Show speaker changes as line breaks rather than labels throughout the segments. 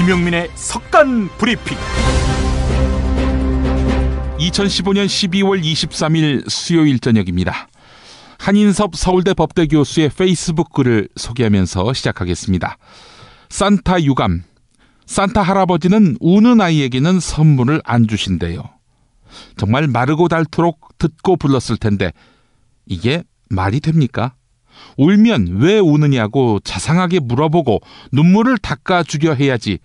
김용민의 석간 브리핑. 2015년 12월 23일 수요일 저녁입니다. 한인섭 서울대 법대 교수의 페이스북 글을 소개하면서 시작하겠습니다. 산타 유감. 산타 할아버지는 우는 아이에게는 선물을 안 주신대요. 정말 마르고 닳도록 듣고 불렀을 텐데 이게 말이 됩니까? 울면 왜 우느냐고 자상하게 물어보고 눈물을 닦아주려 해야지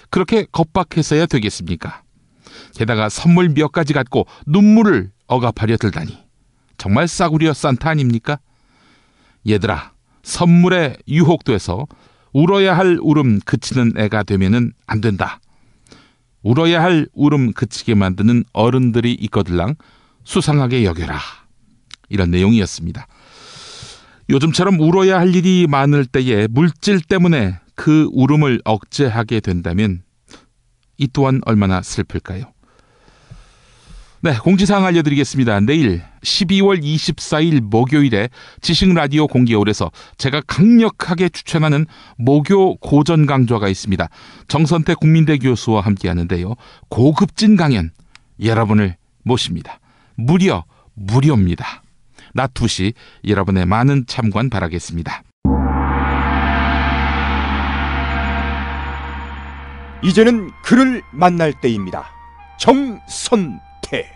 그렇게 겁박해서야 되겠습니까? 게다가 선물 몇 가지 갖고 눈물을 억압하려 들다니 정말 싸구려 산타 아닙니까? 얘들아, 선물에 유혹돼서 울어야 할 울음 그치는 애가 되면은 안 된다. 울어야 할 울음 그치게 만드는 어른들이 있거들랑 수상하게 여겨라. 이런 내용이었습니다. 요즘처럼 울어야 할 일이 많을 때에 물질 때문에 그 울음을 억제하게 된다면 이 또한 얼마나 슬플까요? 네, 공지사항 알려드리겠습니다. 내일 12월 24일 목요일에 지식라디오 공개홀에서 제가 강력하게 추천하는 모교 고전 강좌가 있습니다. 정선태 국민대 교수와 함께 하는데요. 고급진 강연 여러분을 모십니다. 무료입니다. 낮 2시 여러분의 많은 참관 바라겠습니다.
이제는 그를 만날 때입니다. 정선태.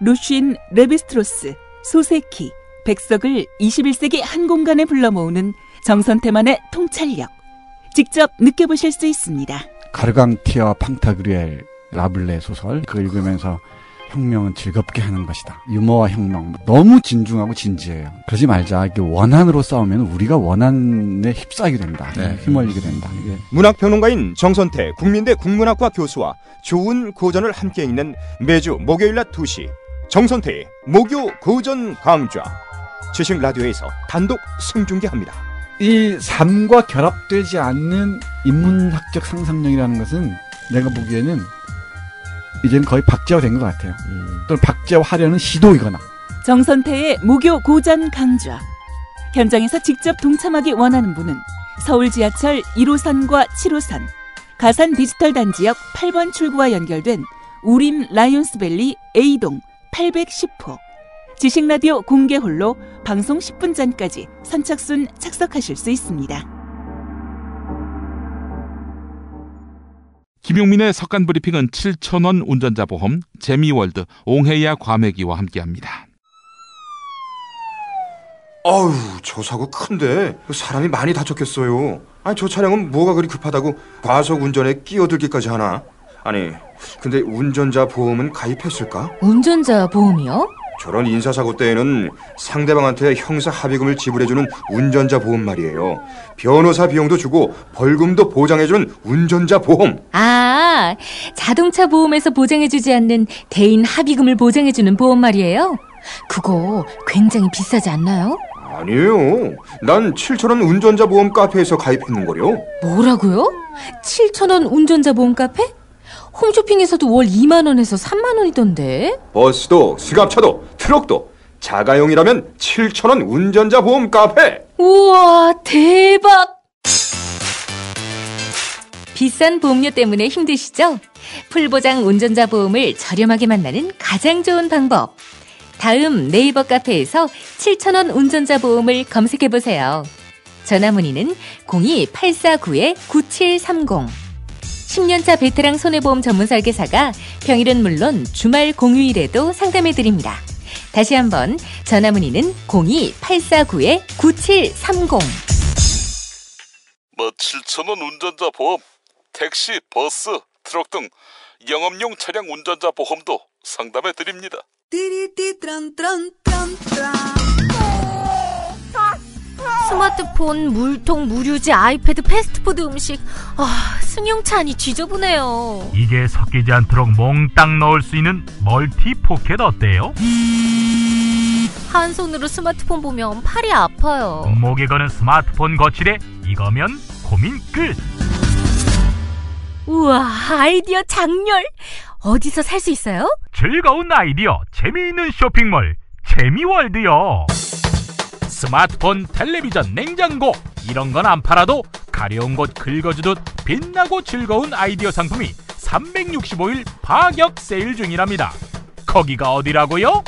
루쉰 레비스트로스, 소세키, 백석을 21세기 한 공간에 불러 모으는 정선태만의 통찰력. 직접 느껴보실 수 있습니다.
가르강티아 팡타그리엘 라블레 소설, 그걸 읽으면서 혁명은 즐겁게 하는 것이다. 유머와 혁명. 너무 진중하고 진지해요. 그러지 말자. 이게 원한으로 싸우면 우리가 원한에 휩싸이게 된다.
네.
휘말리게 된다. 이게.
문학평론가인 정선태 국민대 국문학과 교수와 좋은 고전을 함께 읽는 매주 목요일 낮 2시 정선태의 모교 고전 강좌. 지식 라디오에서 단독 생중계합니다.
이 삶과 결합되지 않는 인문학적 상상력이라는 것은 내가 보기에는 이제는 거의 박제화 된 것 같아요. 또는 박제화하려는 시도이거나.
정선태의 모교 고전 강좌. 현장에서 직접 동참하기 원하는 분은 서울 지하철 1호선과 7호선, 가산 디지털 단지역 8번 출구와 연결된 우림 라이온스밸리 A동 810호 지식라디오 공개홀로 방송 10분 전까지 선착순 착석하실 수 있습니다.
김용민의 석간 브리핑은 7,000원 운전자 보험, 재미월드, 옹해야 과메기와 함께합니다.
아유, 저 사고 큰데 사람이 많이 다쳤겠어요. 아니, 저 차량은 뭐가 그리 급하다고 과속 운전에 끼어들기까지 하나? 아니, 근데 운전자 보험은 가입했을까?
운전자 보험이요?
저런 인사사고 때에는 상대방한테 형사 합의금을 지불해주는 운전자 보험 말이에요. 변호사 비용도 주고 벌금도 보장해주는 운전자 보험.
아, 자동차 보험에서 보장해주지 않는 대인 합의금을 보장해주는 보험 말이에요? 그거 굉장히 비싸지 않나요?
아니에요. 난 7,000원 운전자 보험 카페에서 가입했는걸요.
뭐라고요? 7,000원 운전자 보험 카페? 홈쇼핑에서도 월 2만 원에서 3만 원이던데.
버스도 승합차도 트럭도 자가용이라면 7,000원 운전자 보험 카페.
우와, 대박. 비싼 보험료 때문에 힘드시죠? 풀보장 운전자 보험을 저렴하게 만나는 가장 좋은 방법. 다음 네이버 카페에서 7,000원 운전자 보험을 검색해보세요. 전화문의는 02-849-9730. 10년차 베테랑 손해보험 전문 설계사가 평일은 물론 주말 공휴일에도 상담해드립니다. 다시 한번 전화문의는 02-849-9730.
7,000원 운전자 보험, 택시, 버스, 트럭 등 영업용 차량 운전자 보험도 상담해드립니다.
스마트폰, 물통, 무료지, 아이패드, 패스트푸드 음식. 승용차 안이 지저분해요.
이게 섞이지 않도록 몽땅 넣을 수 있는 멀티 포켓 어때요?
한 손으로 스마트폰 보면 팔이 아파요.
목에 거는 스마트폰 거치대, 이거면 고민 끝.
우와, 아이디어 장렬. 어디서 살 수 있어요?
즐거운 아이디어, 재미있는 쇼핑몰 재미월드요. 스마트폰, 텔레비전, 냉장고 이런 건 안 팔아도 가려운 곳 긁어주듯 빛나고 즐거운 아이디어 상품이 365일 파격 세일 중이랍니다. 거기가 어디라고요?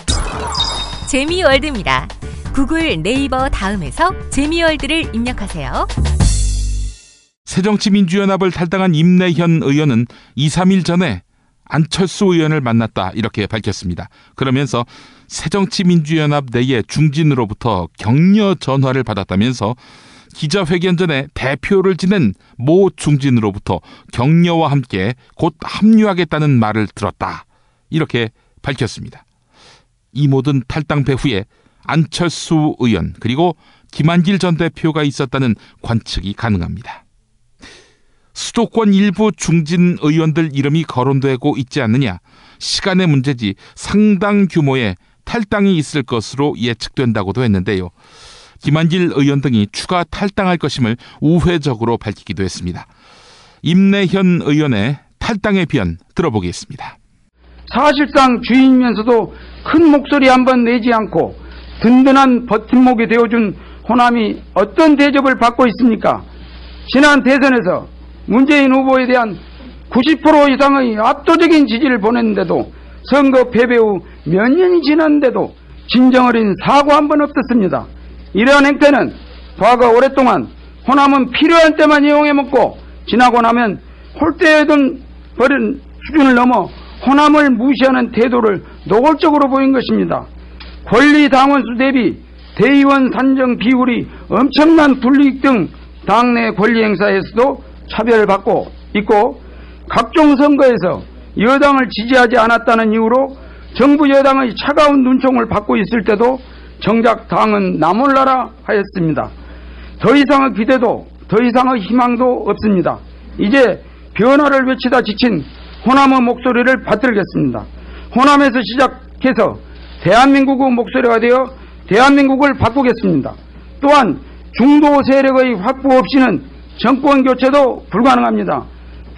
재미월드입니다. 구글, 네이버 다음에서 재미월드를 입력하세요.
새정치민주연합을 탈당한 임내현 의원은 2, 3일 전에 안철수 의원을 만났다 이렇게 밝혔습니다. 그러면서 새정치민주연합 내의 중진으로부터 격려 전화를 받았다면서 기자회견 전에 대표를 지낸 모 중진으로부터 격려와 함께 곧 합류하겠다는 말을 들었다 이렇게 밝혔습니다. 이 모든 탈당 배후에 안철수 의원 그리고 김한길 전 대표가 있었다는 관측이 가능합니다. 수도권 일부 중진 의원들 이름이 거론되고 있지 않느냐, 시간의 문제지 상당 규모의 탈당이 있을 것으로 예측된다고도 했는데요. 김한길 의원 등이 추가 탈당할 것임을 우회적으로 밝히기도 했습니다. 임내현 의원의 탈당의 변 들어보겠습니다.
사실상 주인이면서도 큰 목소리 한번 내지 않고 든든한 버팀목이 되어준 호남이 어떤 대접을 받고 있습니까? 지난 대선에서 문재인 후보에 대한 90% 이상의 압도적인 지지를 보냈는데도 선거 패배 후 몇 년이 지났는데도 진정 어린 사과 한 번 없었습니다. 이러한 행태는 과거 오랫동안 호남은 필요할 때만 이용해 먹고 지나고 나면 홀대던 버린 수준을 넘어 호남을 무시하는 태도를 노골적으로 보인 것입니다. 권리 당원수 대비 대의원 산정 비율이 엄청난 불이익 등 당내 권리 행사에서도 차별받고 있고 각종 선거에서 여당을 지지하지 않았다는 이유로 정부 여당의 차가운 눈총을 받고 있을 때도 정작 당은 나 몰라라 하였습니다. 더 이상의 기대도 더 이상의 희망도 없습니다. 이제 변화를 외치다 지친 호남의 목소리를 받들겠습니다. 호남에서 시작해서 대한민국의 목소리가 되어 대한민국을 바꾸겠습니다. 또한 중도 세력의 확보 없이는 정권 교체도 불가능합니다.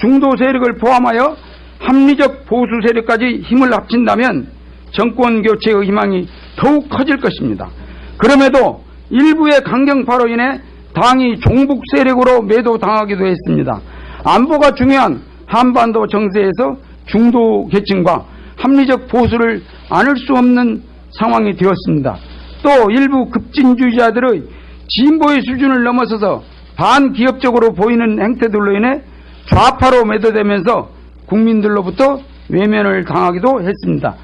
중도 세력을 포함하여 합리적 보수 세력까지 힘을 합친다면 정권 교체의 희망이 더욱 커질 것입니다. 그럼에도 일부의 강경파로 인해 당이 종북 세력으로 매도당하기도 했습니다. 안보가 중요한 한반도 정세에서 중도 계층과 합리적 보수를 안을 수 없는 상황이 되었습니다. 또 일부 급진주의자들의 진보의 수준을 넘어서서 반기업적으로 보이는 행태들로 인해 좌파로 매도되면서 국민들로부터 외면을 당하기도 했습니다.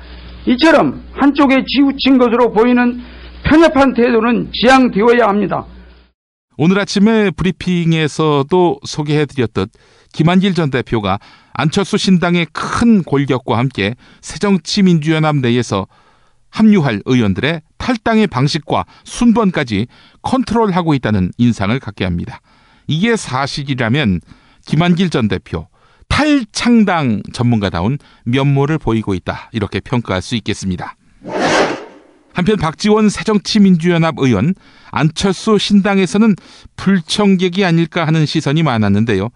이처럼 한쪽에 치우친 것으로 보이는 편협한 태도는 지양되어야 합니다.
오늘 아침에 브리핑에서도 소개해드렸듯 김한길 전 대표가 안철수 신당의 큰 골격과 함께 새정치민주연합 내에서 합류할 의원들의 탈당의 방식과 순번까지 컨트롤하고 있다는 인상을 갖게 합니다. 이게 사실이라면 김한길 전 대표 탈창당 전문가다운 면모를 보이고 있다 이렇게 평가할 수 있겠습니다. 한편 박지원 새정치민주연합 의원, 안철수 신당에서는 불청객이 아닐까 하는 시선이 많았는데요.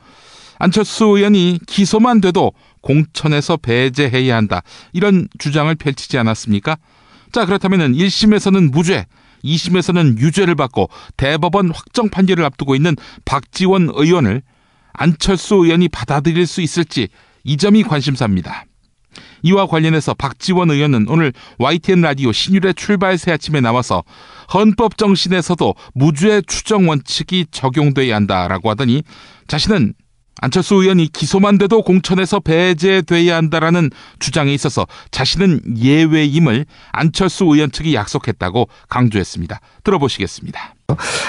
안철수 의원이 기소만 돼도 공천에서 배제해야 한다 이런 주장을 펼치지 않았습니까? 자, 그렇다면 1심에서는 무죄, 2심에서는 유죄를 받고 대법원 확정 판결을 앞두고 있는 박지원 의원을 안철수 의원이 받아들일 수 있을지 이 점이 관심사입니다. 이와 관련해서 박지원 의원은 오늘 YTN 라디오 신율의 출발 새아침에 나와서 헌법 정신에서도 무죄 추정 원칙이 적용돼야 한다라고 하더니 자신은 안철수 의원이 기소만 돼도 공천에서 배제돼야 한다라는 주장에 있어서 자신은 예외임을 안철수 의원 측이 약속했다고 강조했습니다. 들어보시겠습니다.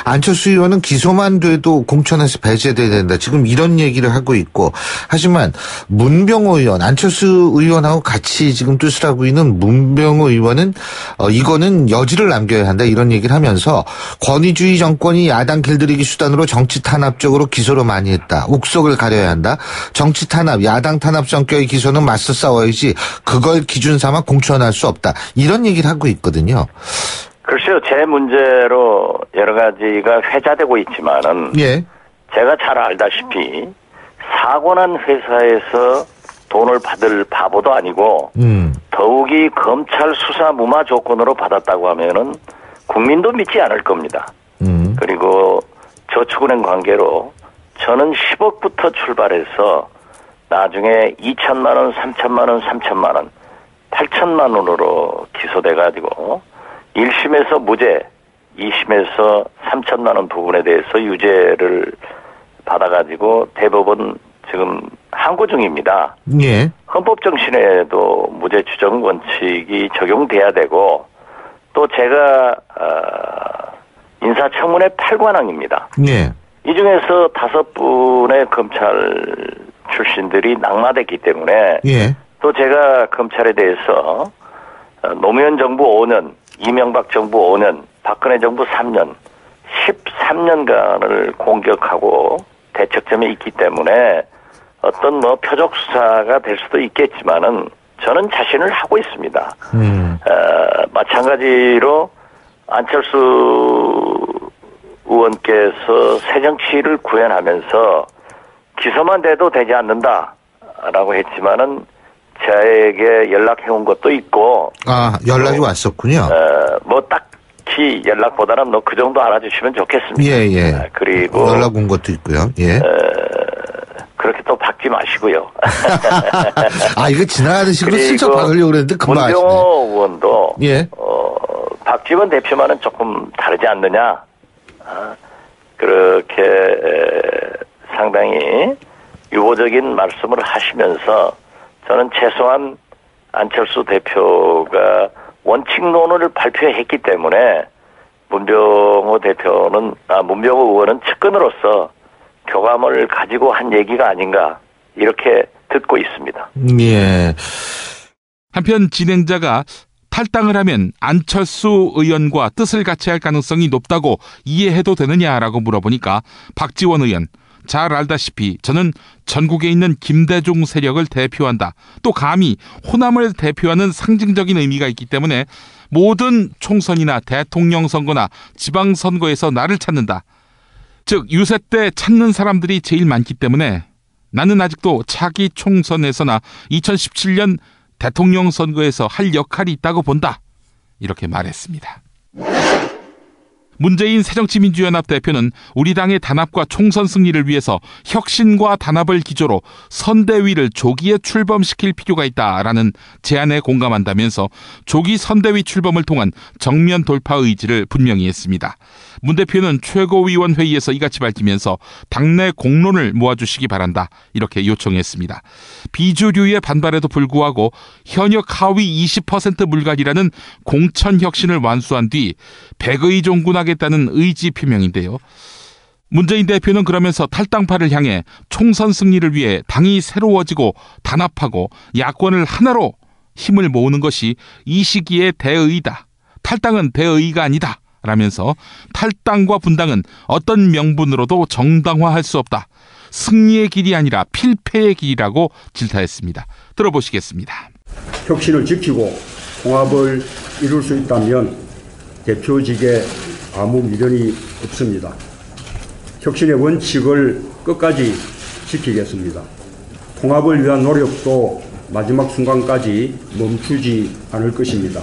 안철수 의원은 기소만 돼도 공천에서 배제돼야 된다. 지금 이런 얘기를 하고 있고, 하지만 문병호 의원, 안철수 의원하고 같이 지금 뜻을 하고 있는 문병호 의원은 이거는 여지를 남겨야 한다 이런 얘기를 하면서 권위주의 정권이 야당 길들이기 수단으로 정치 탄압적으로 기소를 많이 했다. 옥석을 가려야 한다. 정치 탄압, 야당 탄압 성격의 기소는 맞서 싸워야지 그걸 기준 삼아 공천할 수 없다. 이런 얘기를 하고 있거든요.
글쎄요, 제 문제로 여러 가지가 회자되고 있지만은, 예. 제가 잘 알다시피, 사고 난 회사에서 돈을 받을 바보도 아니고, 더욱이 검찰 수사 무마 조건으로 받았다고 하면은, 국민도 믿지 않을 겁니다. 그리고 저축은행 관계로 저는 10억부터 출발해서 나중에 2천만 원, 3천만 원, 3천만 원, 8천만 원으로 기소돼가지고 1심에서 무죄, 2심에서 3천만 원 부분에 대해서 유죄를 받아가지고 대법원 지금 항고 중입니다.
예.
헌법 정신에도 무죄 추정 원칙이 적용돼야 되고 또 제가 인사청문회 8관왕입니다.
예.
이 중에서 5분의 검찰 출신들이 낙마됐기 때문에
예.
또 제가 검찰에 대해서 노무현 정부 5년, 이명박 정부 5년, 박근혜 정부 3년, 13년간을 공격하고 대척점에 있기 때문에 어떤 표적 수사가 될 수도 있겠지만은 저는 자신을 하고 있습니다. 마찬가지로 안철수 의원께서 새정치를 구현하면서 기소만 돼도 되지 않는다라고 했지만은 저에게 연락해온 것도 있고.
아, 연락이 왔었군요.
뭐 딱히 연락보다는 그 정도 알아주시면 좋겠습니다.
예, 예.
그리고
연락 온 것도 있고요. 예.
그렇게 또 박지 마시고요.
아, 이거 지나가는 식으로 슬쩍 박으려고 그랬는데 금방 하시네.
문병호 의원도
예.
박지원 대표만은 조금 다르지 않느냐. 그렇게 상당히 유보적인 말씀을 하시면서 저는 최소한 안철수 대표가 원칙론을 발표했기 때문에 문병호 의원은 측근으로서 교감을 가지고 한 얘기가 아닌가 이렇게 듣고 있습니다.
예.
한편 진행자가 탈당을 하면 안철수 의원과 뜻을 같이 할 가능성이 높다고 이해해도 되느냐라고 물어보니까 박지원 의원, 잘 알다시피 저는 전국에 있는 김대중 세력을 대표한다. 또 감히 호남을 대표하는 상징적인 의미가 있기 때문에 모든 총선이나 대통령 선거나 지방선거에서 나를 찾는다. 즉 유세 때 찾는 사람들이 제일 많기 때문에 나는 아직도 차기 총선에서나 2017년 대통령 선거에서 할 역할이 있다고 본다. 이렇게 말했습니다. 문재인 새정치민주연합 대표는 우리 당의 단합과 총선 승리를 위해서 혁신과 단합을 기조로 선대위를 조기에 출범시킬 필요가 있다라는 제안에 공감한다면서 조기 선대위 출범을 통한 정면 돌파 의지를 분명히 했습니다. 문 대표는 최고위원회의에서 이같이 밝히면서 당내 공론을 모아주시기 바란다 이렇게 요청했습니다. 비주류의 반발에도 불구하고 현역 하위 20% 물갈이라는 공천혁신을 완수한 뒤 백의종군하겠다는 의지 표명인데요. 문재인 대표는 그러면서 탈당파를 향해 총선 승리를 위해 당이 새로워지고 단합하고 야권을 하나로 힘을 모으는 것이 이 시기의 대의다. 탈당은 대의가 아니다. 라면서 탈당과 분당은 어떤 명분으로도 정당화할 수 없다. 승리의 길이 아니라 필패의 길이라고 질타했습니다. 들어보시겠습니다.
혁신을 지키고 통합을 이룰 수 있다면 대표직에 아무 미련이 없습니다. 혁신의 원칙을 끝까지 지키겠습니다. 통합을 위한 노력도 마지막 순간까지 멈추지 않을 것입니다.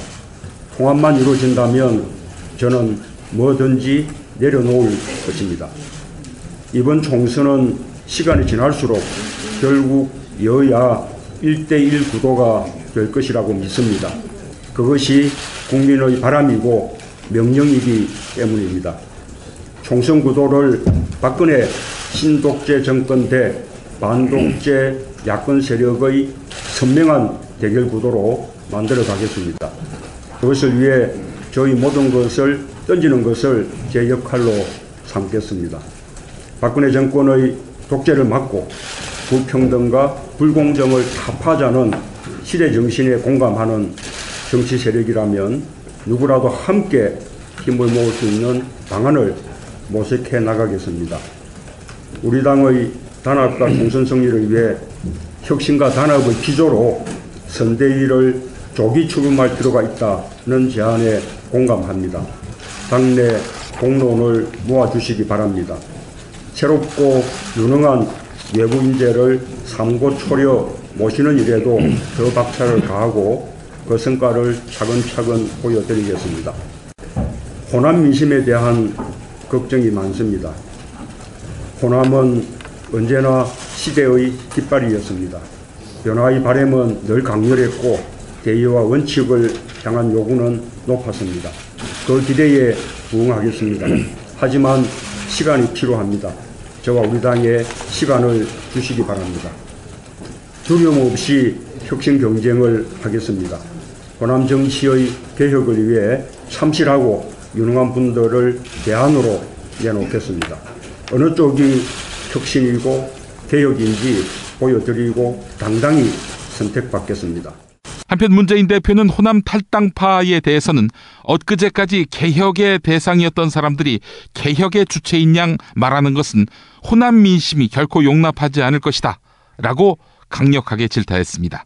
통합만 이루어진다면 저는 뭐든지 내려놓을 것입니다. 이번 총선은 시간이 지날수록 결국 여야 1대1 구도가 될 것이라고 믿습니다. 그것이 국민의 바람이고 명령이기 때문입니다. 총선 구도를 박근혜 신독재 정권 대 반독재 야권 세력의 선명한 대결 구도로 만들어 가겠습니다. 그것을 위해 저희 모든 것을 던지는 것을 제 역할로 삼겠습니다. 박근혜 정권의 독재를 막고 불평등과 불공정을 타파하자는 시대 정신에 공감하는 정치 세력이라면 누구라도 함께 힘을 모을 수 있는 방안을 모색해 나가겠습니다. 우리 당의 단합과 총선 승리를 위해 혁신과 단합의 기조로 선대위를 조기 출범할 필요가 있다는 제안에 공감합니다. 당내 공론을 모아주시기 바랍니다. 새롭고 유능한 외부 인재를 삼고초려 모시는 일에도 더 박차를 가하고 그 성과를 차근차근 보여드리겠습니다. 호남 민심에 대한 걱정이 많습니다. 호남은 언제나 시대의 깃발이었습니다. 변화의 바람은 늘 강렬했고 대의와 원칙을 향한 요구는 높았습니다. 그 기대에 부응하겠습니다. 하지만 시간이 필요합니다. 저와 우리 당에 시간을 주시기 바랍니다. 두려움 없이 혁신 경쟁을 하겠습니다. 호남 정치의 개혁을 위해 참신하고 유능한 분들을 대안으로 내놓겠습니다. 어느 쪽이 혁신이고 개혁인지 보여드리고 당당히 선택받겠습니다.
한편 문재인 대표는 호남 탈당파에 대해서는 엊그제까지 개혁의 대상이었던 사람들이 개혁의 주체인 양 말하는 것은 호남 민심이 결코 용납하지 않을 것이다 라고 강력하게 질타했습니다.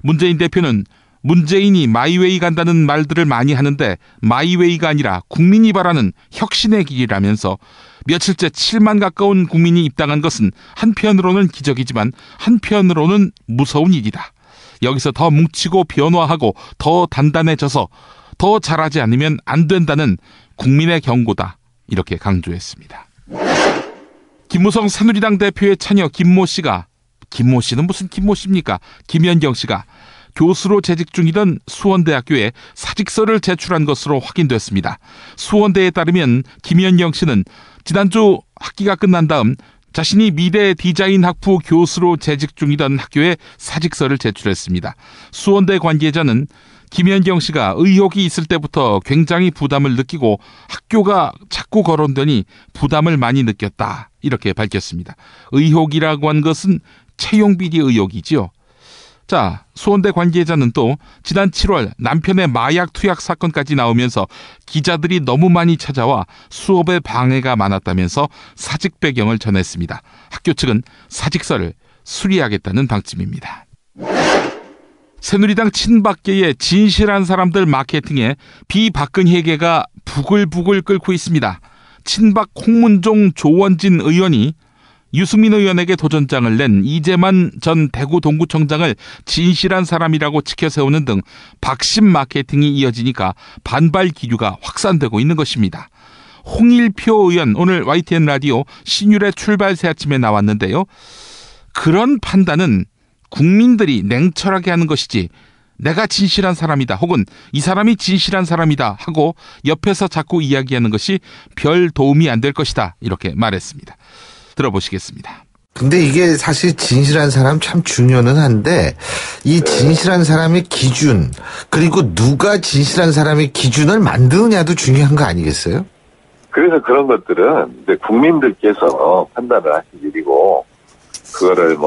문재인 대표는 문재인이 마이웨이 간다는 말들을 많이 하는데 마이웨이가 아니라 국민이 바라는 혁신의 길이라면서 며칠째 7만 가까운 국민이 입당한 것은 한편으로는 기적이지만 한편으로는 무서운 일이다. 여기서 더 뭉치고 변화하고 더 단단해져서 더 잘하지 않으면 안 된다는 국민의 경고다. 이렇게 강조했습니다. 김무성 새누리당 대표의 처녀 김모 씨가, 김모 씨는 무슨 김모 씨입니까? 김연경 씨가 교수로 재직 중이던 수원대학교에 사직서를 제출한 것으로 확인됐습니다. 수원대에 따르면 김연경 씨는 지난주 학기가 끝난 다음 자신이 미대 디자인 학부 교수로 재직 중이던 학교에 사직서를 제출했습니다. 수원대 관계자는 김연경 씨가 의혹이 있을 때부터 굉장히 부담을 느끼고 학교가 자꾸 거론되니 부담을 많이 느꼈다. 이렇게 밝혔습니다. 의혹이라고 한 것은 채용 비리 의혹이지요. 자, 수원대 관계자는 또 지난 7월 남편의 마약 투약 사건까지 나오면서 기자들이 너무 많이 찾아와 수업에 방해가 많았다면서 사직 배경을 전했습니다. 학교 측은 사직서를 수리하겠다는 방침입니다. 새누리당 친박계의 진실한 사람들 마케팅에 비박근혜계가 부글부글 끓고 있습니다. 친박 홍문종 조원진 의원이 유승민 의원에게 도전장을 낸 이재만 전 대구 동구청장을 진실한 사람이라고 치켜세우는 등 박심 마케팅이 이어지니까 반발 기류가 확산되고 있는 것입니다. 홍일표 의원 오늘 YTN 라디오 신율의 출발 새 아침에 나왔는데요. 그런 판단은 국민들이 냉철하게 하는 것이지 내가 진실한 사람이다 혹은 이 사람이 진실한 사람이다 하고 옆에서 자꾸 이야기하는 것이 별 도움이 안 될 것이다. 이렇게 말했습니다. 들어보시겠습니다.
근데 이게 사실 진실한 사람 참 중요는 한데 이 진실한 사람의 기준 그리고 누가 진실한 사람의 기준을 만드느냐도 중요한 거 아니겠어요?
그래서 그런 것들은 이제 국민들께서 판단을 하실 일이고 그거를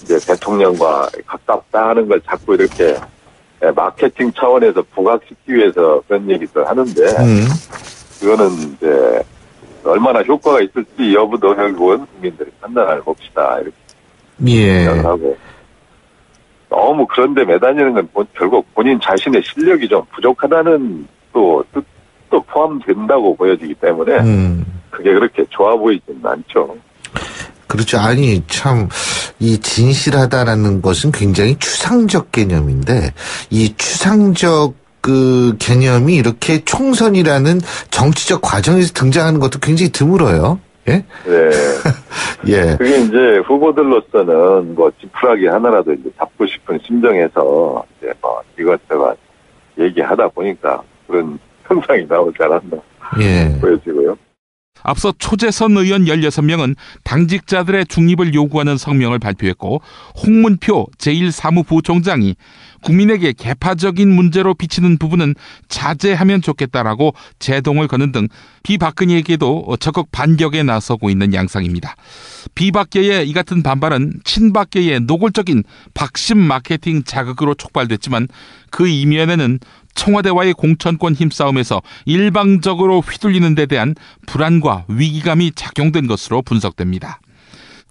이제 대통령과 가깝다 하는 걸 자꾸 이렇게 마케팅 차원에서 부각시키기 위해서 그런 얘기들 하는데 그거는 이제 얼마나 효과가 있을지 여부도 결국은 국민들이 판단을 봅시다. 이렇게 생각하고 너무 그런데 매다니는 건 결국 본인 자신의 실력이 좀 부족하다는 또 뜻도 포함된다고 보여지기 때문에 그게 그렇게 좋아 보이지는 않죠.
그렇죠. 아니 참 이 진실하다라는 것은 굉장히 추상적 개념인데 이 추상적 그 개념이 이렇게 총선이라는 정치적 과정에서 등장하는 것도 굉장히 드물어요. 예?
네.
예.
그게 이제 후보들로서는 지푸라기 하나라도 이제 잡고 싶은 심정에서 이제 이것저것 얘기하다 보니까 그런 현상이 나오지 않았나 보여지고요.
앞서 초재선 의원 16명은 당직자들의 중립을 요구하는 성명을 발표했고 홍문표 제1사무부총장이 국민에게 개파적인 문제로 비치는 부분은 자제하면 좋겠다라고 제동을 거는 등 비박근혜에게도 적극 반격에 나서고 있는 양상입니다. 비박계의 이 같은 반발은 친박계의 노골적인 박심 마케팅 자극으로 촉발됐지만 그 이면에는 청와대와의 공천권 힘싸움에서 일방적으로 휘둘리는 데 대한 불안과 위기감이 작용된 것으로 분석됩니다.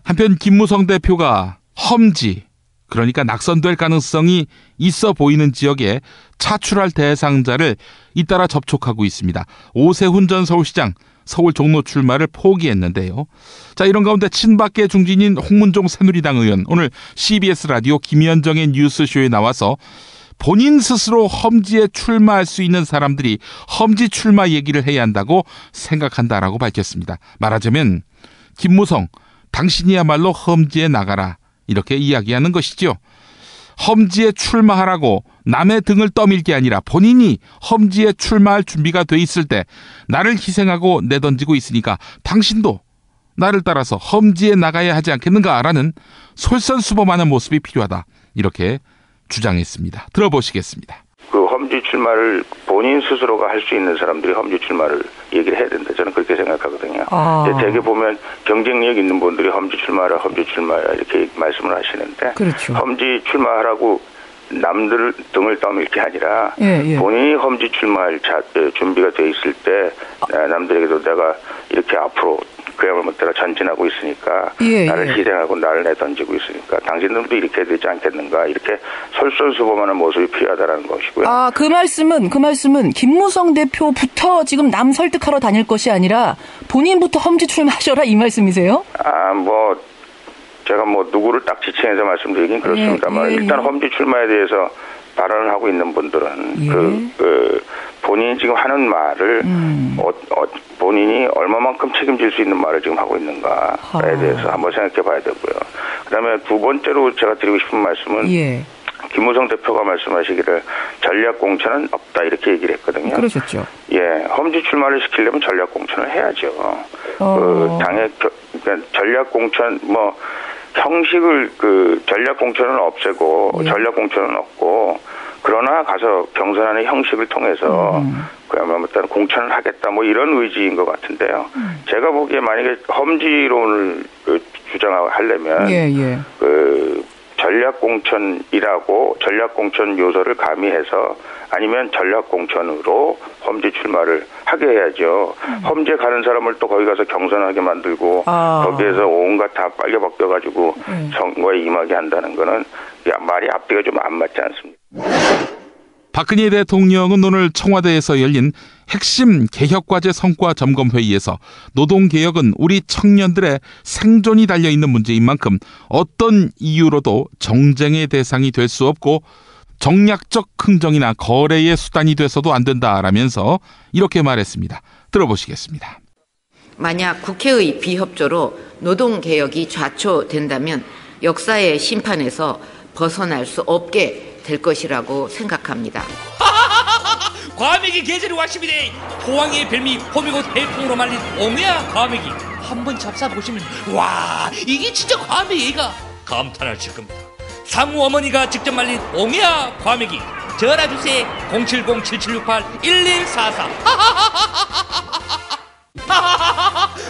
한편 김무성 대표가 험지, 그러니까 낙선될 가능성이 있어 보이는 지역에 차출할 대상자를 잇따라 접촉하고 있습니다. 오세훈 전 서울시장 서울 종로 출마를 포기했는데요. 자, 이런 가운데 친박계 중진인 홍문종 새누리당 의원 오늘 CBS 라디오 김현정의 뉴스쇼에 나와서 본인 스스로 험지에 출마할 수 있는 사람들이 험지 출마 얘기를 해야 한다고 생각한다라고 밝혔습니다. 말하자면 김무성 당신이야말로 험지에 나가라 이렇게 이야기하는 것이죠. 험지에 출마하라고 남의 등을 떠밀 게 아니라 본인이 험지에 출마할 준비가 돼 있을 때 나를 희생하고 내던지고 있으니까 당신도 나를 따라서 험지에 나가야 하지 않겠는가라는 솔선수범하는 모습이 필요하다 이렇게 주장했습니다. 들어보시겠습니다.
그 험지 출마를 본인 스스로가 할 수 있는 사람들이 험지 출마를 얘기를 해야 된다. 저는 그렇게 생각하거든요. 되게 보면 경쟁력 있는 분들이 험지 출마라 이렇게 말씀을 하시는데
그렇죠.
험지 출마하라고 남들 등을 떠밀 게 아니라 본인이 험지 출마할 준비가 돼 있을 때 남들에게도 내가 이렇게 앞으로 그야말로 내가 전진하고 있으니까 나를 희생하고 나를 내던지고 있으니까 당신들도 이렇게 되지 않겠는가 이렇게 솔선수범하는 모습이 필요하다는 것이고요.
그 말씀은 김무성 대표부터 지금 남 설득하러 다닐 것이 아니라 본인부터 험지 출마하셔라 이 말씀이세요?
제가 누구를 딱 지칭해서 말씀드리긴 그렇습니다만 일단 험지 출마에 대해서 발언을 하고 있는 분들은 본인이 지금 하는 말을 본인이 얼마만큼 책임질 수 있는 말을 지금 하고 있는가에 대해서 한번 생각해 봐야 되고요. 그다음에 두 번째로 제가 드리고 싶은 말씀은 김무성 대표가 말씀하시기를 전략 공천은 없다 이렇게 얘기를 했거든요.
그러셨죠.
험지 출마를 시키려면 전략 공천을 해야죠. 그러니까 전략 공천 형식을 전략 공천은 없애고 전략 공천은 없고 그러나 가서 경선하는 형식을 통해서 그야말로 공천을 하겠다 이런 의지인 것 같은데요. 제가 보기에 만약에 험지론을 주장하려면 전략 공천이라고 전략 공천 요소를 가미해서 아니면 전략 공천으로 험지 출마를 하게 해야죠. 험지에 가는 사람을 또 거기 가서 경선하게 만들고 거기에서 온갖 다 빨개 벗겨가지고 선거에 임하게 한다는 거는 말이 앞뒤가 좀 안 맞지 않습니까?
박근혜 대통령은 오늘 청와대에서 열린 핵심 개혁과제 성과 점검회의에서 노동개혁은 우리 청년들의 생존이 달려있는 문제인 만큼 어떤 이유로도 정쟁의 대상이 될 수 없고 정략적 흥정이나 거래의 수단이 돼서도 안 된다라면서 이렇게 말했습니다. 들어보시겠습니다.
만약 국회의 비협조로 노동개혁이 좌초된다면 역사의 심판에서 벗어날 수 없게 될 것이라고 생각합니다.
과메기 계절이 왔습니다. 포항의 별미 호미곶 해풍으로 말린 옹야 과메기 한번 잡숴보시면 와 이게 진짜 과메기가 감탄하실 겁니다. 사무 어머니가 직접 말린 옹야 과메기 전화주세요. 070-7768-1144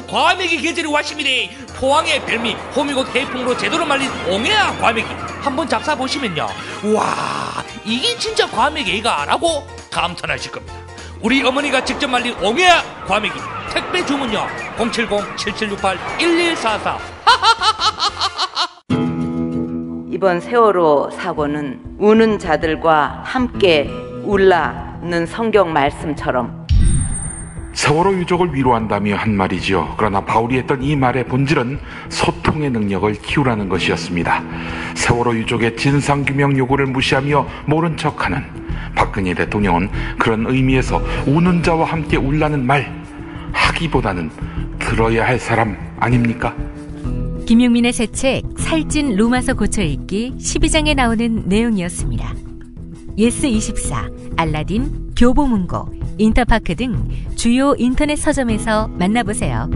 과메기 계절이 왔습니다. 포항의 별미 호미곶 해풍으로 제대로 말린 옹야 과메기 한번 잡숴보시면요 와 이게 진짜 과메기가 라고 감탄하실 겁니다. 우리 어머니가 직접 말린 옹야 과메기 택배 주문요 070-7768-1144
이번 세월호 사고는 우는 자들과 함께 울라는 성경 말씀처럼
세월호 유족을 위로한다며 한 말이죠. 그러나 바울이 했던 이 말의 본질은 소통의 능력을 키우라는 것이었습니다. 세월호 유족의 진상규명 요구를 무시하며 모른 척하는 박근혜 대통령은 그런 의미에서 우는 자와 함께 울라는 말 하기보다는 들어야 할 사람 아닙니까?
김용민의 새 책 살찐 로마서 고쳐읽기 12장에 나오는 내용이었습니다. 예스24, 알라딘, 교보문고, 인터파크 등 주요 인터넷 서점에서 만나보세요.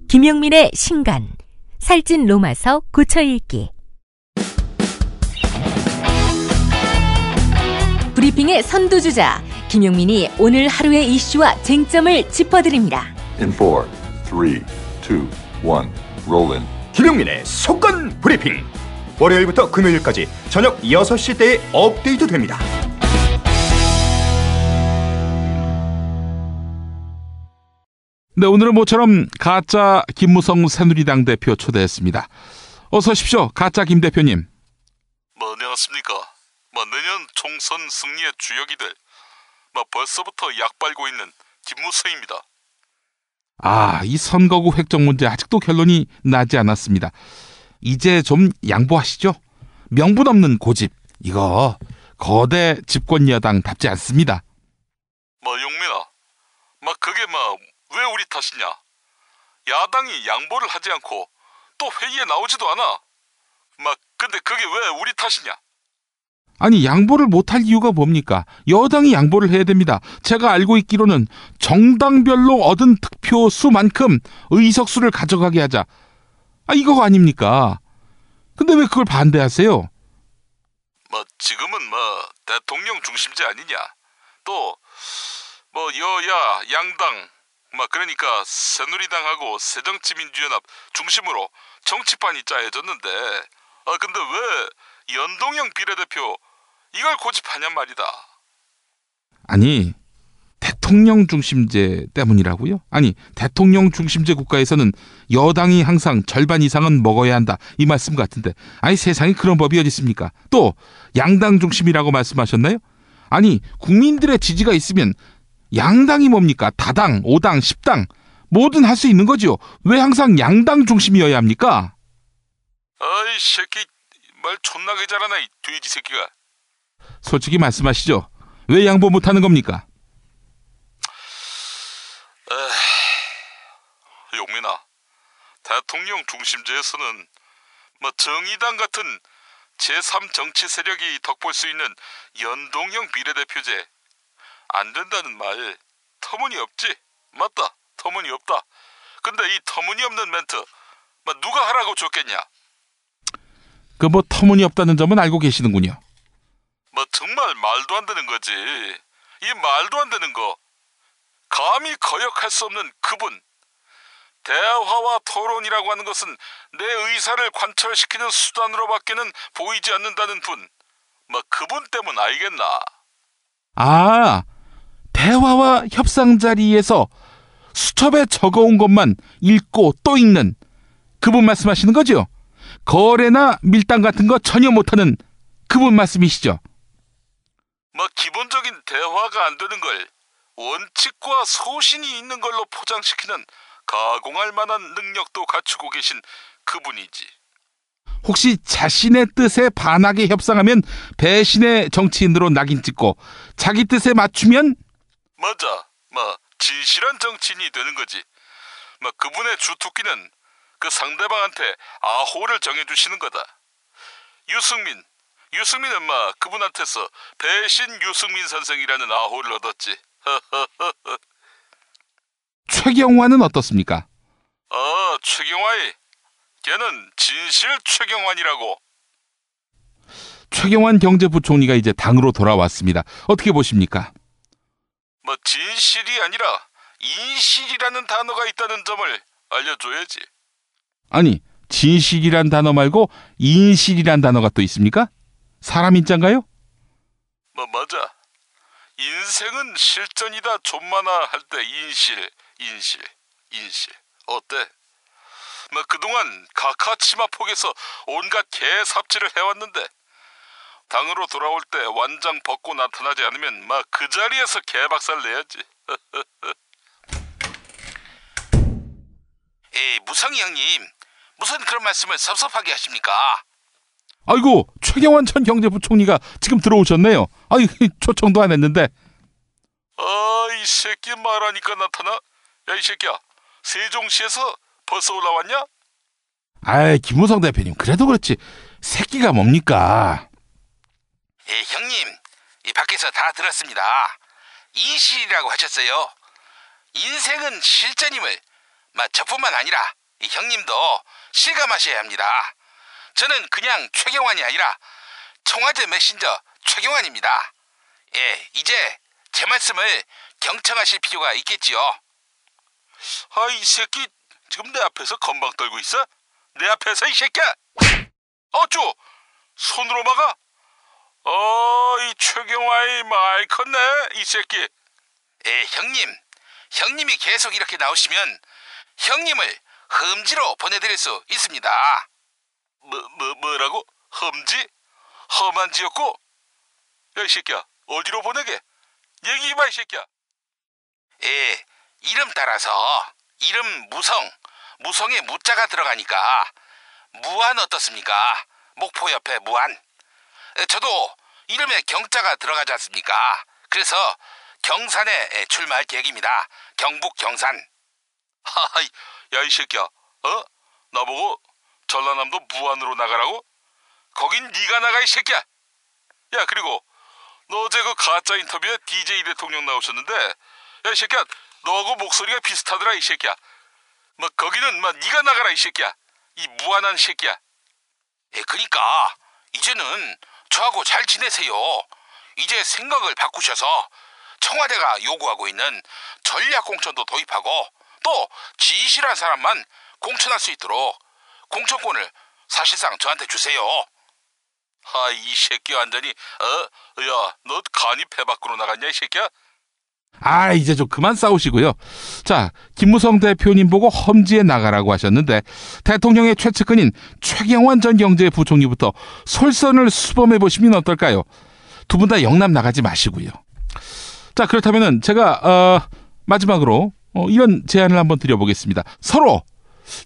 김용민의 신간 살찐 로마서 고쳐읽기. 브리핑의 선두주자 김용민이 오늘 하루의 이슈와 쟁점을 짚어드립니다.
In 4, 3, 2, 1, roll in.
김용민의 속건 브리핑. 월요일부터 금요일까지 저녁 6시대에 업데이트됩니다.
네, 오늘은 모처럼 가짜 김무성 새누리당 대표 초대했습니다. 어서 오십시오. 가짜 김 대표님.
안녕하십니까. 내년 총선 승리의 주역이 될 벌써부터 약 빨고 있는 김무성입니다.
이 선거구 획정 문제 아직도 결론이 나지 않았습니다. 이제 좀 양보하시죠. 명분 없는 고집, 이거 거대 집권 여당답지 않습니다.
용민아, 그게 왜 우리 탓이냐? 야당이 양보를 하지 않고 또 회의에 나오지도 않아. 근데 그게 왜 우리 탓이냐?
아니, 양보를 못할 이유가 뭡니까? 여당이 양보를 해야 됩니다. 제가 알고 있기로는 정당별로 얻은 득표 수만큼 의석수를 가져가게 하자. 이거 아닙니까? 근데 왜 그걸 반대하세요?
지금은 대통령 중심제 아니냐? 또 여야 양당 그러니까 새누리당하고 새정치민주연합 중심으로 정치판이 짜여졌는데 근데 왜 연동형 비례대표 이걸 고집하냔 말이다.
아니, 대통령 중심제 때문이라고요? 아니, 대통령 중심제 국가에서는 여당이 항상 절반 이상은 먹어야 한다, 이 말씀 같은데, 아니, 세상에 그런 법이 어디 있습니까? 또 양당 중심이라고 말씀하셨나요? 아니, 국민들의 지지가 있으면 양당이 뭡니까? 다당, 5당, 10당 뭐든 할 수 있는 거죠. 왜 항상 양당 중심이어야 합니까?
아이 새끼, 말 존나게 잘하나 이 돼지 새끼가.
솔직히 말씀하시죠. 왜 양보 못하는 겁니까?
용민아, 대통령 중심제에서는 정의당 같은 제3 정치 세력이 덕볼 수 있는 연동형 비례대표제 안 된다는 말 터무니없지? 맞다, 터무니없다. 근데 이 터무니없는 멘트 누가 하라고 줬겠냐?
터무니없다는 점은 알고 계시는군요.
정말 말도 안 되는 거지. 이 말도 안 되는 거 감히 거역할 수 없는 그분. 대화와 토론이라고 하는 것은 내 의사를 관철시키는 수단으로밖에는 보이지 않는다는 분. 그분 때문 알겠나?
대화와 협상 자리에서 수첩에 적어온 것만 읽고 또 읽는 그분 말씀하시는 거죠? 거래나 밀당 같은 거 전혀 못하는 그분 말씀이시죠?
기본적인 대화가 안 되는 걸 원칙과 소신이 있는 걸로 포장시키는 가공할 만한 능력도 갖추고 계신 그분이지.
혹시 자신의 뜻에 반하게 협상하면 배신의 정치인으로 낙인 찍고 자기 뜻에 맞추면
맞아. 진실한 정치인이 되는 거지. 그분의 주특기는 그 상대방한테 아호를 정해주시는 거다. 유승민은 그분한테서 배신 유승민 선생이라는 아호를 얻었지.
최경환은 어떻습니까?
최경환이 걔는 진실 최경환이라고.
최경환 경제부총리가 이제 당으로 돌아왔습니다. 어떻게 보십니까?
진실이 아니라 인실이라는 단어가 있다는 점을 알려줘야지.
아니, 진실이란 단어 말고 인실이란 단어가 또 있습니까? 사람 인자인가요?
맞아. 인생은 실전이다 존마나 할 때 인실. 어때? 그동안 각하 치마폭에서 온갖 개삽질을 해왔는데 당으로 돌아올 때 완장 벗고 나타나지 않으면 그 자리에서 개박살 내야지. 무성이 형님, 무슨 그런 말씀을 섭섭하게 하십니까?
아이고, 최경환 전 경제부총리가 지금 들어오셨네요. 초청도 안 했는데.
이 새끼 말하니까 나타나? 야, 이 새끼야, 세종시에서 벌써 올라왔냐?
김무성 대표님, 그래도 그렇지 새끼가 뭡니까?
형님, 이 밖에서 다 들었습니다. 인실이라고 하셨어요. 인생은 실전임을 저뿐만 아니라 이 형님도 실감하셔야 합니다. 저는 그냥 최경환이 아니라 청와대 메신저 최경환입니다. 이제 제 말씀을 경청하실 필요가 있겠지요.
이 새끼 지금 내 앞에서 건방 떨고 있어? 내 앞에서 이 새끼야! 어쭈! 손으로 막아? 이 최경환이 많이 컸네, 이 새끼.
형님이 계속 이렇게 나오시면 형님을 험지로 보내드릴 수 있습니다.
뭐라고? 험지? 험한 지였고? 야, 이 새끼야, 어디로 보내게? 얘기해봐, 이 새끼야.
이름 따라서 이름 무성에 무자가 들어가니까 무안 어떻습니까? 목포 옆에 무안. 저도 이름에 경자가 들어가지 않습니까? 그래서 경산에 출마할 계획입니다. 경북 경산.
야, 이 새끼야. 나보고 전라남도 무안으로 나가라고? 거긴 네가 나가, 이 새끼야. 야, 그리고 너 어제 그 가짜 인터뷰에 DJ 대통령 나오셨는데, 야, 이 새끼야, 너하고 목소리가 비슷하더라, 이 새끼야. 뭐 거기는 막 네가 나가라, 이 새끼야. 이 무안한 새끼야.
예, 그러니까 이제는 저하고 잘 지내세요. 이제 생각을 바꾸셔서 청와대가 요구하고 있는 전략공천도 도입하고 또 지실한 사람만 공천할 수 있도록 공천권을 사실상 저한테 주세요.
아, 이 새끼 완전히 야, 너 간이 배 밖으로 나갔냐, 이 새끼야?
아, 이제 좀 그만 싸우시고요. 자, 김무성 대표님 보고 험지에 나가라고 하셨는데 대통령의 최측근인 최경환 전 경제부총리부터 솔선을 수범해보시면 어떨까요? 두 분 다 영남 나가지 마시고요. 자, 그렇다면은 제가 마지막으로 이런 제안을 한번 드려보겠습니다. 서로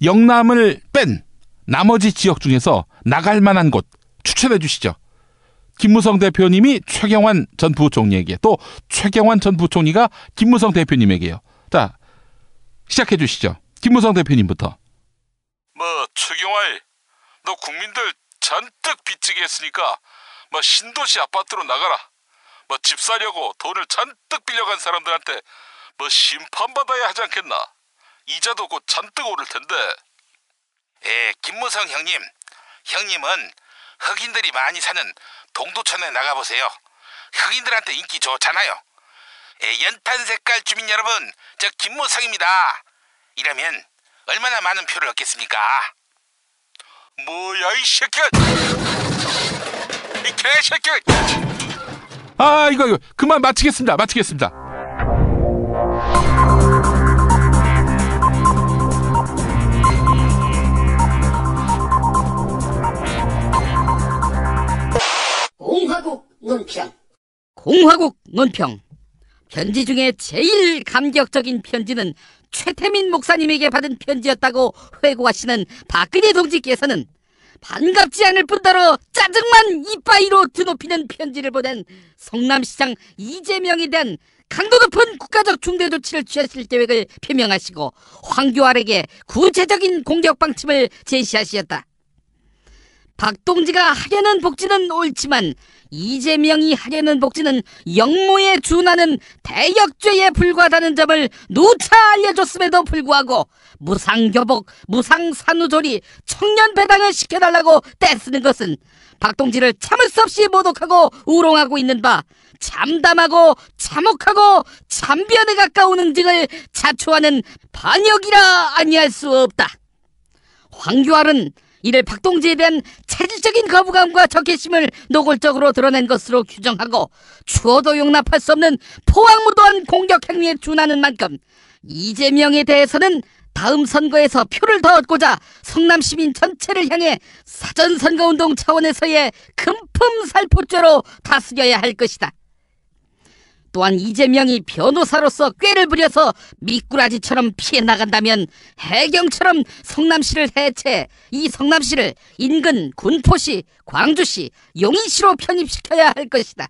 영남을 뺀 나머지 지역 중에서 나갈 만한 곳 추천해 주시죠. 김무성 대표님이 최경환 전 부총리에게, 또 최경환 전 부총리가 김무성 대표님에게요. 자, 시작해 주시죠. 김무성 대표님부터.
뭐 최경환, 너 국민들 잔뜩 빚지게 했으니까 뭐 신도시 아파트로 나가라. 뭐 집 사려고 돈을 잔뜩 빌려간 사람들한테 뭐 심판받아야 하지 않겠나. 이자도 곧 잔뜩 오를 텐데.
예, 김무성 형님. 형님은 흑인들이 많이 사는 동두천에 나가보세요. 흑인들한테 인기 좋잖아요. 예, 연탄 색깔 주민 여러분, 저 김무성입니다. 이러면 얼마나 많은 표를 얻겠습니까?
뭐야, 이 새끼야! 이 개새끼야!
아, 이거 그만 마치겠습니다.
공화국 논평. 편지 중에 제일 감격적인 편지는 최태민 목사님에게 받은 편지였다고 회고하시는 박근혜 동지께서는 반갑지 않을 뿐더러 짜증만 이빠이로 드높이는 편지를 보낸 성남시장 이재명에 대한 강도 높은 국가적 중대 조치를 취하실 계획을 표명하시고 황교안에게 구체적인 공격 방침을 제시하셨다. 박동지가 하려는 복지는 옳지만 이재명이 하려는 복지는 영모에 준하는 대역죄에 불과하다는 점을 누차 알려줬음에도 불구하고 무상교복, 무상산후조리, 청년배당을 시켜달라고 떼쓰는 것은 박동지를 참을 수 없이 모독하고 우롱하고 있는 바 참담하고 참혹하고 참변에 가까운 응징을 자초하는 반역이라 아니할 수 없다. 황교안은 이를 박동지에 대한 체질적인 거부감과 적개심을 노골적으로 드러낸 것으로 규정하고 추호도 용납할 수 없는 포악무도한 공격 행위에 준하는 만큼 이재명에 대해서는 다음 선거에서 표를 더 얻고자 성남시민 전체를 향해 사전선거운동 차원에서의 금품살포죄로 다스려야 할 것이다. 또한 이재명이 변호사로서 꾀를 부려서 미꾸라지처럼 피해 나간다면 해경처럼 성남시를 해체, 이 성남시를 인근 군포시, 광주시, 용인시로 편입시켜야 할 것이다.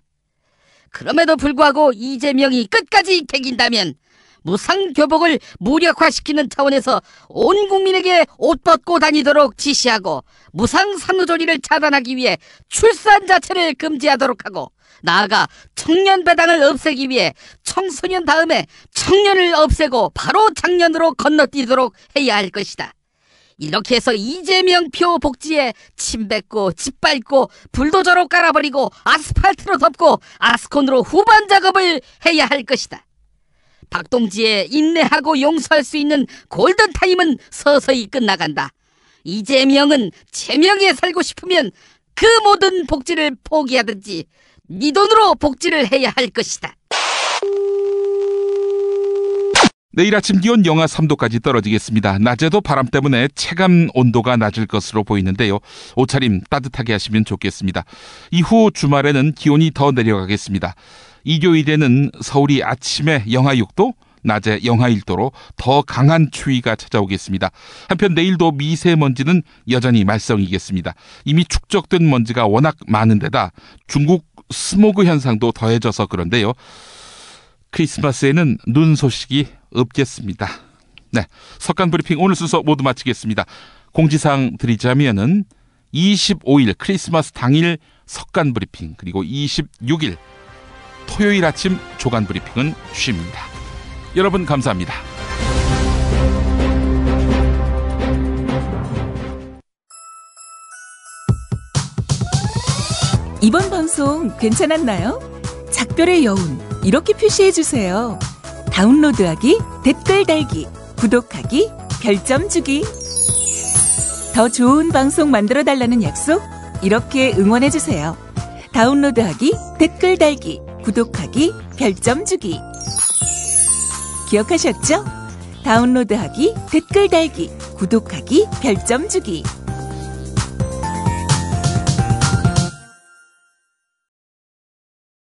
그럼에도 불구하고 이재명이 끝까지 개긴다면 무상교복을 무력화시키는 차원에서 온 국민에게 옷 벗고 다니도록 지시하고 무상산후조리를 차단하기 위해 출산 자체를 금지하도록 하고 나아가 청년배당을 없애기 위해 청소년 다음에 청년을 없애고 바로 장년으로 건너뛰도록 해야 할 것이다. 이렇게 해서 이재명표 복지에 침 뱉고 짓밟고 불도저로 깔아버리고 아스팔트로 덮고 아스콘으로 후반 작업을 해야 할 것이다. 박동지의 인내하고 용서할 수 있는 골든타임은 서서히 끝나간다. 이재명은 제명에 살고 싶으면 그 모든 복지를 포기하든지 네 돈으로 복지를 해야 할 것이다.
내일 아침 기온 영하 3도까지 떨어지겠습니다. 낮에도 바람 때문에 체감 온도가 낮을 것으로 보이는데요. 옷차림 따뜻하게 하시면 좋겠습니다. 이후 주말에는 기온이 더 내려가겠습니다. 일요일에는 서울이 아침에 영하 6도, 낮에 영하 1도로 더 강한 추위가 찾아오겠습니다. 한편 내일도 미세먼지는 여전히 말썽이겠습니다. 이미 축적된 먼지가 워낙 많은 데다 중국 스모그 현상도 더해져서 그런데요. 크리스마스에는 눈 소식이 없겠습니다. 네, 석간 브리핑 오늘 순서 모두 마치겠습니다. 공지사항 드리자면은 25일 크리스마스 당일 석간 브리핑, 그리고 26일 토요일 아침 조간 브리핑은 쉽니다. 여러분 감사합니다.
이번 방송 괜찮았나요? 작별의 여운 이렇게 표시해주세요. 다운로드하기, 댓글 달기, 구독하기, 별점 주기. 더 좋은 방송 만들어달라는 약속 이렇게 응원해주세요. 다운로드하기, 댓글 달기, 구독하기, 별점 주기. 기억하셨죠? 다운로드하기, 댓글 달기, 구독하기, 별점 주기.